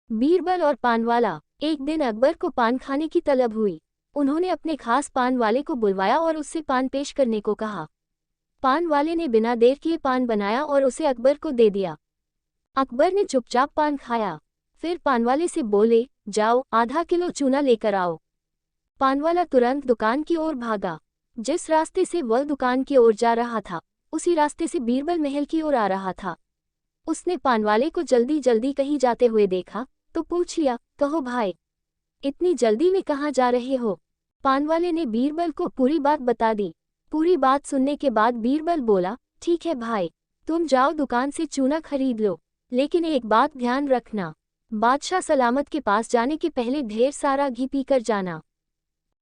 बीरबल और पानवाला। एक दिन अकबर को पान खाने की तलब हुई। उन्होंने अपने खास पान वाले को बुलवाया और उससे पान पेश करने को कहा। पान वाले ने बिना देर किए पान बनाया और उसे अकबर को दे दिया। अकबर ने चुपचाप पान खाया। फिर पानवाले से बोले, जाओ आधा किलो चूना लेकर आओ। पानवाला तुरंत दुकान की ओर भागा। जिस रास्ते से वह दुकान की ओर जा रहा था, उसी रास्ते से बीरबल महल की ओर आ रहा था। उसने पानवाले को जल्दी जल्दी कहीं जाते हुए देखा तो पूछ लिया, कहो भाई, इतनी जल्दी में कहाँ जा रहे हो? पानवाले ने बीरबल को पूरी बात बता दी। पूरी बात सुनने के बाद बीरबल बोला, ठीक है भाई, तुम जाओ दुकान से चूना खरीद लो, लेकिन एक बात ध्यान रखना, बादशाह सलामत के पास जाने के पहले ढेर सारा घी पीकर जाना।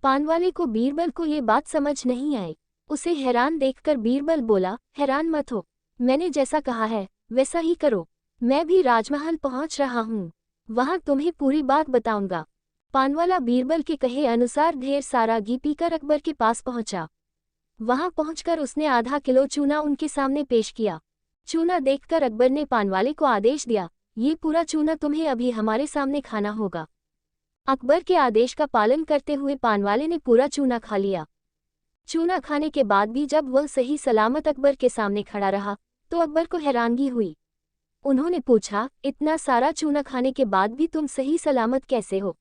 पानवाले को बीरबल को ये बात समझ नहीं आई। उसे हैरान देखकर बीरबल बोला, हैरान मत हो, मैंने जैसा कहा है वैसा ही करो। मैं भी राजमहल पहुंच रहा हूँ, वहां तुम्हें पूरी बात बताऊंगा। पानवाला बीरबल के कहे अनुसार ढेर सारा घी पीकर अकबर के पास पहुंचा। वहां पहुंचकर उसने आधा किलो चूना उनके सामने पेश किया। चूना देखकर अकबर ने पानवाले को आदेश दिया, ये पूरा चूना तुम्हें अभी हमारे सामने खाना होगा। अकबर के आदेश का पालन करते हुए पानवाले ने पूरा चूना खा लिया। चूना खाने के बाद भी जब वह सही सलामत अकबर के सामने खड़ा रहा तो अकबर को हैरानगी हुई। उन्होंने पूछा, इतना सारा चूना खाने के बाद भी तुम सही सलामत कैसे हो?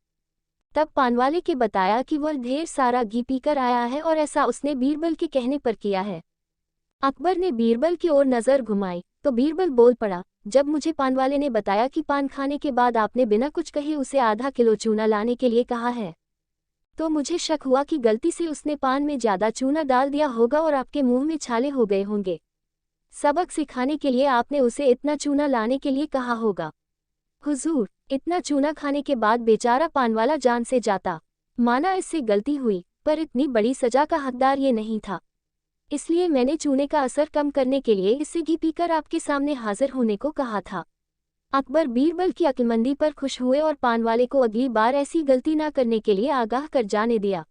तब पानवाले के बताया कि वह ढेर सारा घी पीकर आया है और ऐसा उसने बीरबल के कहने पर किया है। अकबर ने बीरबल की ओर नज़र घुमाई तो बीरबल बोल पड़ा, जब मुझे पानवाले ने बताया कि पान खाने के बाद आपने बिना कुछ कहे उसे आधा किलो चूना लाने के लिए कहा है, तो मुझे शक हुआ कि गलती से उसने पान में ज़्यादा चूना डाल दिया होगा और आपके मुंह में छाले हो गए होंगे। सबक सिखाने के लिए आपने उसे इतना चूना लाने के लिए कहा होगा। हुजूर, इतना चूना खाने के बाद बेचारा पानवाला जान से जाता। माना इससे गलती हुई, पर इतनी बड़ी सजा का हकदार ये नहीं था, इसलिए मैंने चूने का असर कम करने के लिए इससे घी पीकर आपके सामने हाजिर होने को कहा था। अकबर बीरबल की अक्लमंदी पर खुश हुए और पानवाले को अगली बार ऐसी गलती ना करने के लिए आगाह कर जाने दिया।